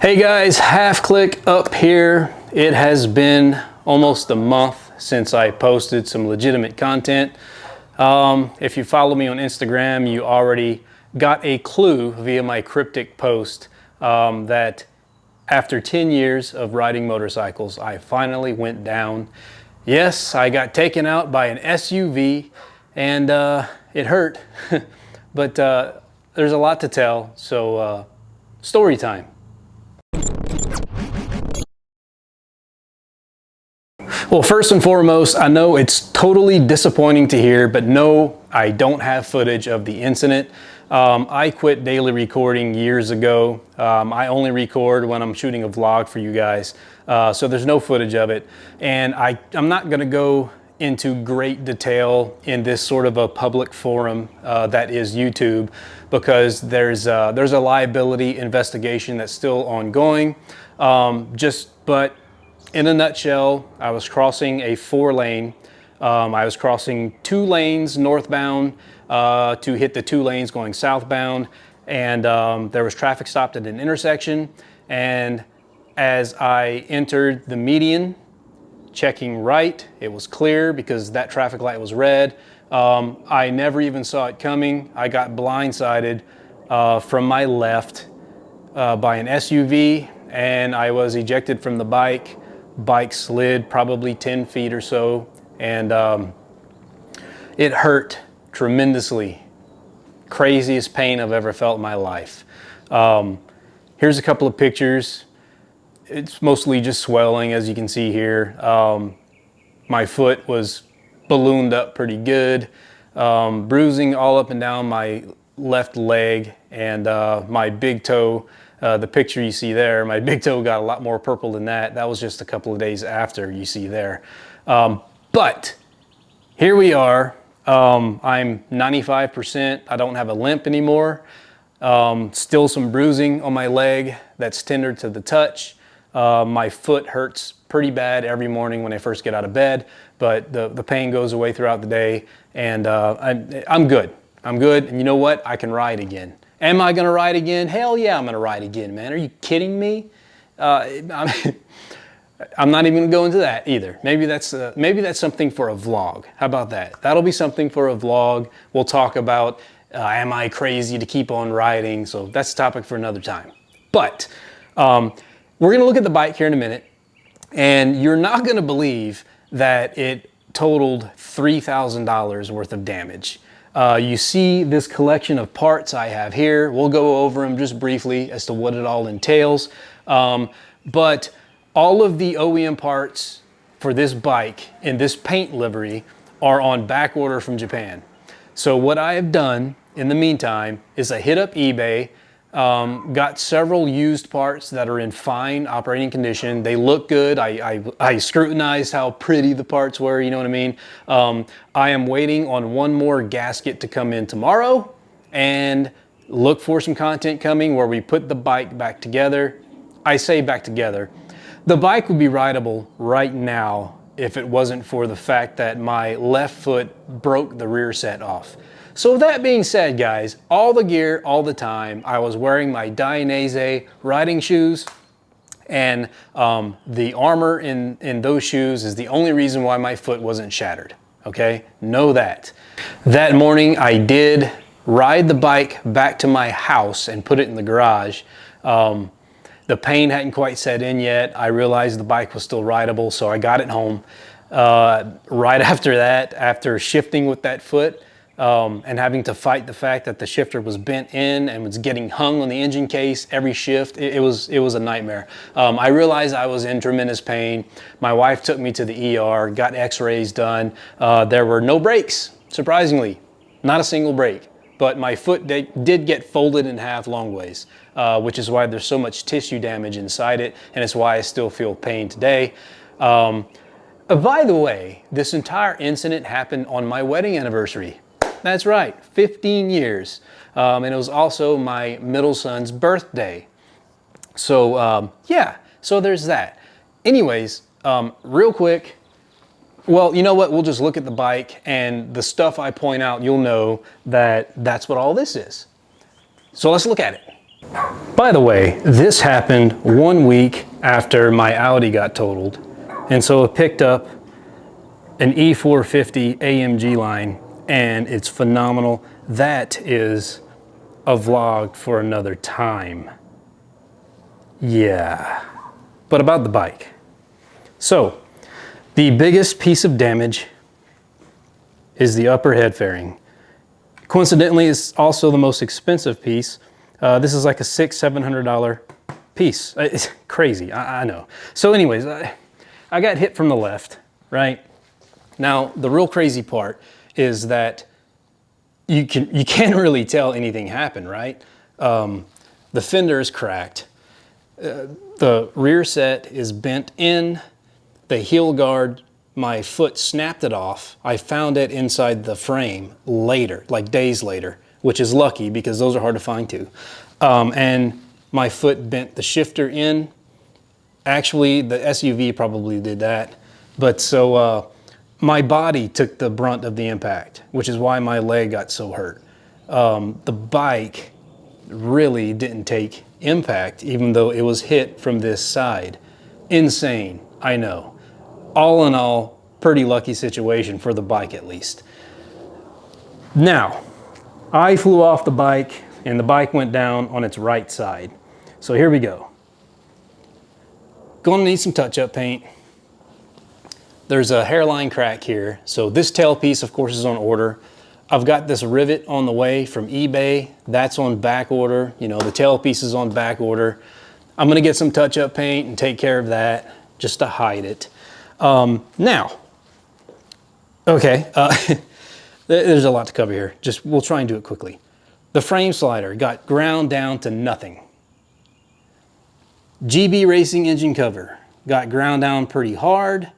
Hey guys, Half Click up here. It has been almost a month since I posted some legitimate content. If you follow me on Instagram, you already got a clue via my cryptic post that after 10 years of riding motorcycles, I finally went down. Yes, I got taken out by an SUV and it hurt, but there's a lot to tell, so story time. Well, first and foremost, I know it's totally disappointing to hear, but no, I don't have footage of the incident. I quit daily recording years ago. I only record when I'm shooting a vlog for you guys, so there's no footage of it. And I'm not gonna go into great detail in this sort of a public forum that is YouTube, because there's a liability investigation that's still ongoing. But in a nutshell, I was crossing a 4-lane. I was crossing 2 lanes northbound to hit the 2 lanes going southbound, and there was traffic stopped at an intersection. And as I entered the median, checking right, it was clear because that traffic light was red. I never even saw it coming. I got blindsided from my left by an SUV, and I was ejected from the bike. Bike slid probably 10 feet or so, and it hurt tremendously. Craziest pain I've ever felt in my life. Here's a couple of pictures. It's mostly just swelling, as you can see here. My foot was ballooned up pretty good. Bruising all up and down my left leg, and my big toe. The picture you see there, my big toe got a lot more purple than that. That was just a couple of days after, you see there. But here we are. I'm 95%. I don't have a limp anymore. Still some bruising on my leg that's tender to the touch. My foot hurts pretty bad every morning when I first get out of bed, but the pain goes away throughout the day, and I'm good. I'm good, and you know what? I can ride again. Am I gonna ride again? Hell yeah, I'm gonna ride again, man. Are you kidding me? I'm not even gonna go into that either. Maybe that's something for a vlog. How about that? That'll be something for a vlog. We'll talk about, am I crazy to keep on riding? So that's a topic for another time. But we're gonna look at the bike here in a minute, and you're not gonna believe that it totaled $3,000 worth of damage. You see this collection of parts I have here. We'll go over them just briefly as to what it all entails. But all of the OEM parts for this bike in this paint livery are on back order from Japan. So what I have done in the meantime is I hit up eBay, got several used parts that are in fine operating condition. They look good. I scrutinized how pretty the parts were, you know what I mean? I am waiting on one more gasket to come in tomorrow, and look for some content coming where we put the bike back together. I say back together. The bike would be rideable right now if it wasn't for the fact that my left foot broke the rear set off. So that being said, guys, all the gear, all the time, I was wearing my Dainese riding shoes, and the armor in those shoes is the only reason why my foot wasn't shattered, okay? Know that. That morning, I did ride the bike back to my house and put it in the garage. The pain hadn't quite set in yet. I realized the bike was still rideable, so I got it home. Right after that, after shifting with that foot, and having to fight the fact that the shifter was bent in and was getting hung on the engine case every shift, it was a nightmare. I realized I was in tremendous pain. My wife took me to the ER, got x-rays done. There were no breaks, surprisingly, not a single break. But my foot did get folded in half long ways, which is why there's so much tissue damage inside it, and it's why I still feel pain today. By the way, this entire incident happened on my wedding anniversary. That's right, 15 years. And it was also my middle son's birthday. So yeah, so there's that. Anyways, real quick, well, you know what? We'll just look at the bike, and the stuff I point out, you'll know that that's what all this is. So let's look at it. By the way, this happened 1 week after my Audi got totaled. And so I picked up an E450 AMG line and it's phenomenal. That is a vlog for another time. Yeah, but about the bike. So the biggest piece of damage is the upper head fairing. Coincidentally, it's also the most expensive piece. This is like a $600–700 piece. It's crazy, I know. So anyways, I got hit from the left, right? Now, the real crazy part is that you can't really tell anything happened, right? The fender is cracked. The rear set is bent in. The heel guard, my foot snapped it off. I found it inside the frame later, like days later, which is lucky because those are hard to find too. And my foot bent the shifter in. Actually, the SUV probably did that. But so my body took the brunt of the impact, which is why my leg got so hurt. The bike really didn't take impact, even though it was hit from this side. Insane, I know. All in all, pretty lucky situation for the bike at least. Now, I flew off the bike and the bike went down on its right side. So here we go. Gonna need some touch-up paint. There's a hairline crack here. So this tailpiece, of course, is on order. I've got this rivet on the way from eBay. That's on back order. You know, the tailpiece is on back order. I'm gonna get some touch-up paint and take care of that just to hide it. Now, okay, there's a lot to cover here. We'll try and do it quickly. The frame slider got ground down to nothing. GB Racing engine cover got ground down pretty hard.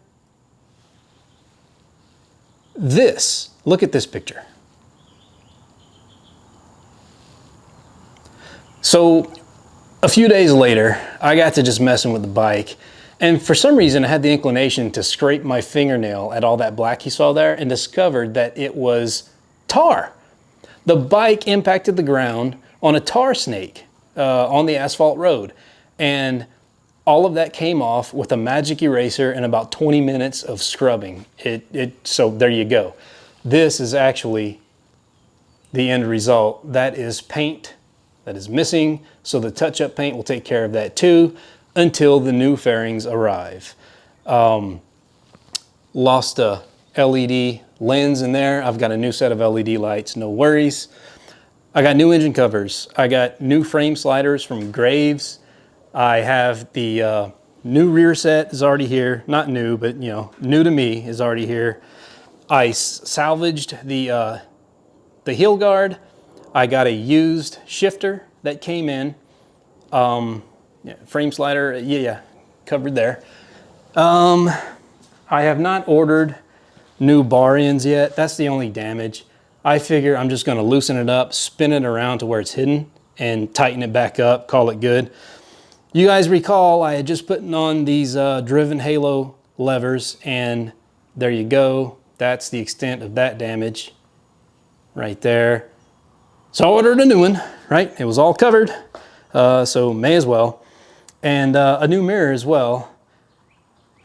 Look at this picture. So a few days later, I got to just messing with the bike. And for some reason, I had the inclination to scrape my fingernail at all that black you saw there and discovered that it was tar. The bike impacted the ground on a tar snake on the asphalt road. And all of that came off with a magic eraser and about 20 minutes of scrubbing. So there you go. This is actually the end result. That is paint that is missing. So the touch-up paint will take care of that too, until the new fairings arrive. Lost a LED lens in there. I've got a new set of LED lights, no worries. I got new engine covers. I got new frame sliders from Graves. I have the new rear set is already here. Not new, but you know, new to me is already here. I salvaged the heel guard. I got a used shifter that came in. Yeah, frame slider, yeah, covered there. I have not ordered new bar ends yet. That's the only damage. I figure I'm just gonna loosen it up, spin it around to where it's hidden, and tighten it back up, call it good. You guys recall I had just put on these driven halo levers, and there you go. That's the extent of that damage right there. So I ordered a new one, right? It was all covered, so may as well. And a new mirror as well,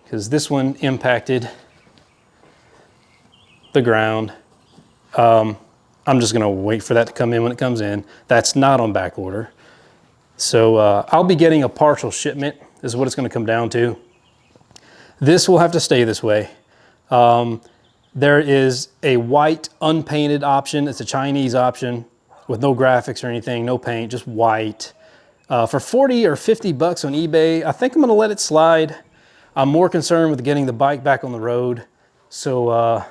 because this one impacted the ground. I'm just gonna wait for that to come in when it comes in. That's not on back order. So I'll be getting a partial shipment, is what it's gonna come down to. This will have to stay this way. There is a white unpainted option. It's a Chinese option with no graphics or anything, no paint, just white. For 40 or 50 bucks on eBay, I think I'm gonna let it slide. I'm more concerned with getting the bike back on the road. So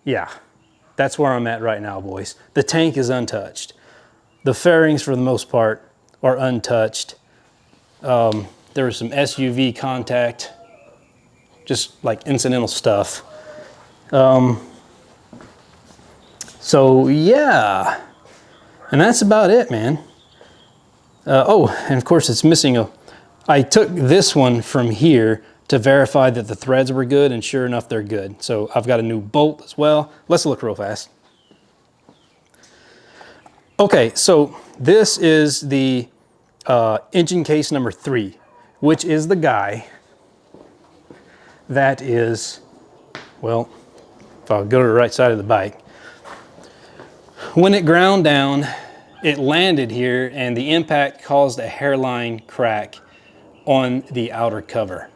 yeah, that's where I'm at right now, boys. The tank is untouched. The fairings, for the most part, are untouched. There was some SUV contact, just like incidental stuff. So yeah, and that's about it, man. Oh, and of course it's missing I took this one from here to verify that the threads were good, and sure enough, they're good. So I've got a new bolt as well. Let's look real fast. Okay, so this is the engine case number 3, which is the guy that is, well, if I'll go to the right side of the bike. When it ground down, it landed here and the impact caused a hairline crack on the outer cover.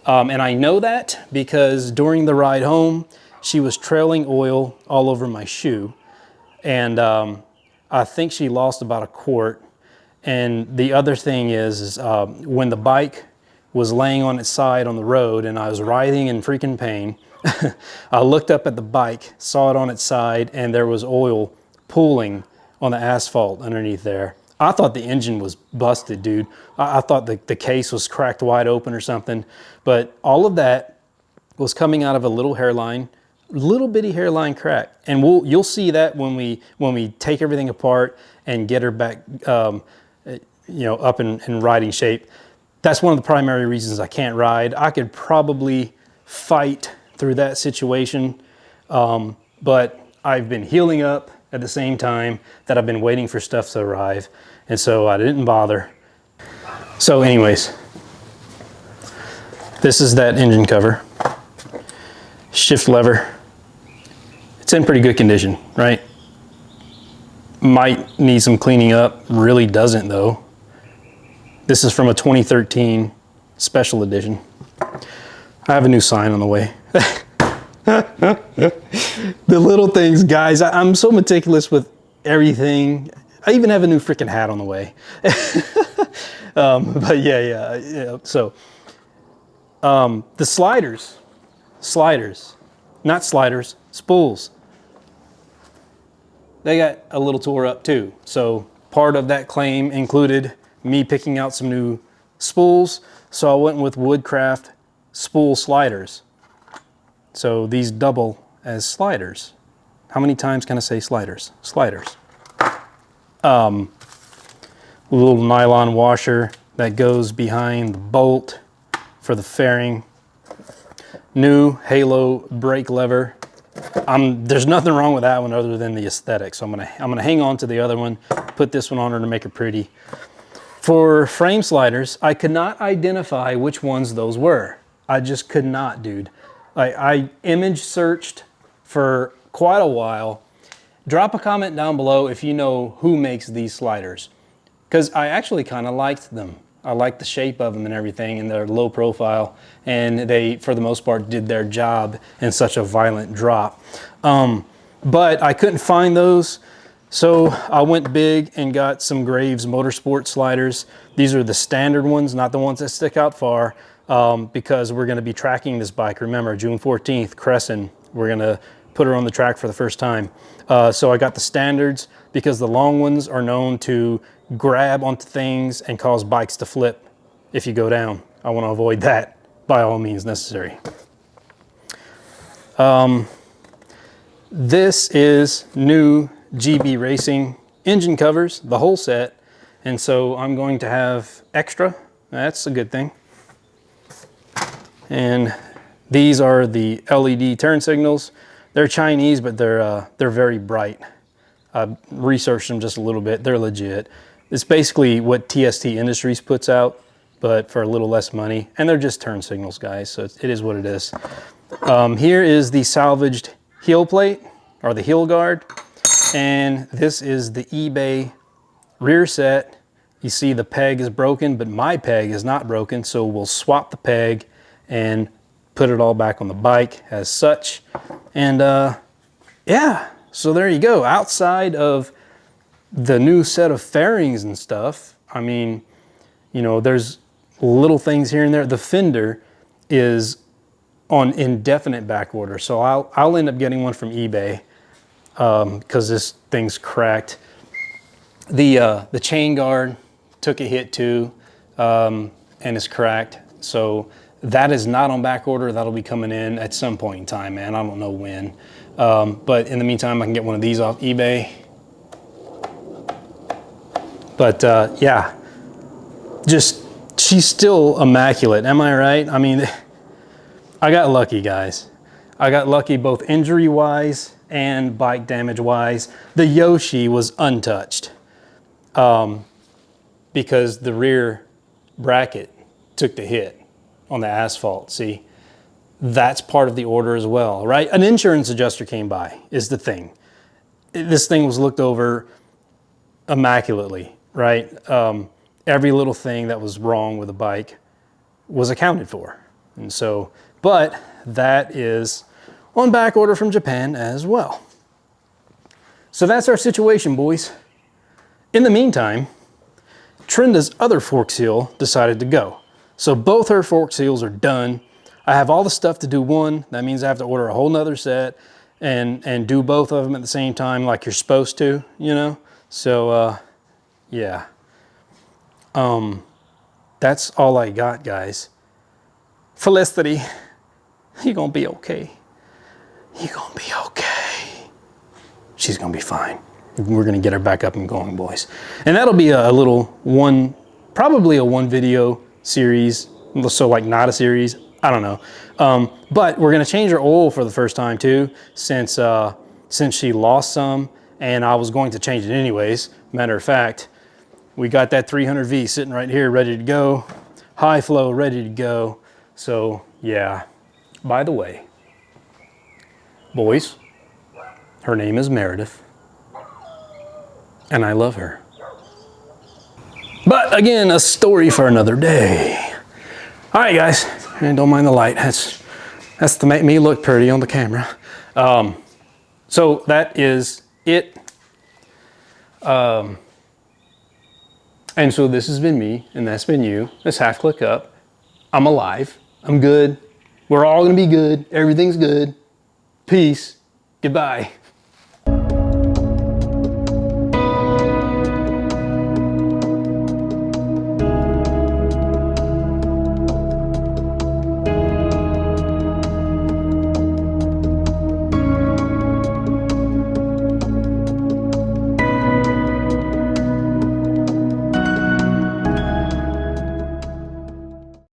And I know that because during the ride home, she was trailing oil all over my shoe. And I think she lost about a quart. And the other thing is when the bike was laying on its side on the road and I was writhing in freaking pain, I looked up at the bike, saw it on its side, and there was oil pooling on the asphalt underneath there. I thought the engine was busted, dude. I thought the case was cracked wide open or something. But all of that was coming out of a little hairline, little bitty hairline crack. And you'll see that when we take everything apart and get her back, up in riding shape. That's one of the primary reasons I can't ride. I could probably fight through that situation, but I've been healing up at the same time that I've been waiting for stuff to arrive, and so I didn't bother. So anyways, this is that engine cover. Shift lever. It's in pretty good condition, right? Might need some cleaning up, really doesn't though. This is from a 2013 special edition. I have a new sign on the way. The little things, guys. I'm so meticulous with everything. I even have a new freaking hat on the way. But yeah. So the sliders, not sliders, spools. They got a little tore up too. So part of that claim included me picking out some new spools. So I went with Woodcraft spool sliders. So these double as sliders. How many times can I say sliders? Sliders. A little nylon washer that goes behind the bolt for the fairing. New halo brake lever. There's nothing wrong with that one other than the aesthetic. So I'm gonna hang on to the other one, put this one on her to make it pretty. For frame sliders, I could not identify which ones those were. I just could not, dude. I image searched for quite a while. Drop a comment down below if you know who makes these sliders, because I actually kind of liked them. I liked the shape of them and everything, and they're low profile, and they, for the most part, did their job in such a violent drop. But I couldn't find those, so I went big and got some Graves Motorsport sliders. These are the standard ones, not the ones that stick out far, because we're going to be tracking this bike. Remember, June 14th, Crescent, we're going to put her on the track for the first time. So I got the standards because the long ones are known to grab onto things and cause bikes to flip if you go down. I want to avoid that by all means necessary. This is new GB Racing engine covers, the whole set. And so I'm going to have extra. That's a good thing. And these are the LED turn signals. They're Chinese, but they're very bright. I researched them just a little bit. They're legit. It's basically what TST Industries puts out, but for a little less money. And they're just turn signals, guys, so it is what it is. Here is the salvaged heel plate, or the heel guard. And this is the eBay rear set. You see the peg is broken, but my peg is not broken, so we'll swap the peg and put it all back on the bike as such. And yeah, so there you go. Outside of the new set of fairings and stuff, I mean, you know, there's little things here and there. The fender is on indefinite back order, so I'll end up getting one from eBay because this thing's cracked. The chain guard took a hit too, and is cracked. So that is not on back order. That'll be coming in at some point in time, man. I don't know when. But in the meantime, I can get one of these off eBay. But yeah, just, she's still immaculate. Am I right? I mean, I got lucky, guys. I got lucky both injury-wise and bike damage-wise. The Yoshi was untouched. because the rear bracket took the hit on the asphalt. See, that's part of the order as well, right? An insurance adjuster came by is the thing. This thing was looked over immaculately, right? Every little thing that was wrong with the bike was accounted for. And so, but that is on back order from Japan as well. So that's our situation, boys. In the meantime, Trinda's other fork seal decided to go. So both her fork seals are done. I have all the stuff to do one. That means I have to order a whole nother set and do both of them at the same time like you're supposed to, you know? So, yeah. That's all I got, guys. Felicity, you're gonna be okay. You're gonna be okay. She's gonna be fine. We're gonna get her back up and going, boys. And that'll be a little one, probably a one video series. So like not a series, I don't know. But we're gonna change her oil for the first time too, since she lost some and I was going to change it anyways. Matter of fact, we got that 300V sitting right here, ready to go. High flow, ready to go. So yeah, by the way, boys, her name is Meredith. And I love her. But again, a story for another day. All right, guys, and don't mind the light. That's to make me look pretty on the camera. So that is it. And so this has been me, and that's been you. It's Half Click Up. I'm alive. I'm good. We're all gonna be good. Everything's good. Peace. Goodbye.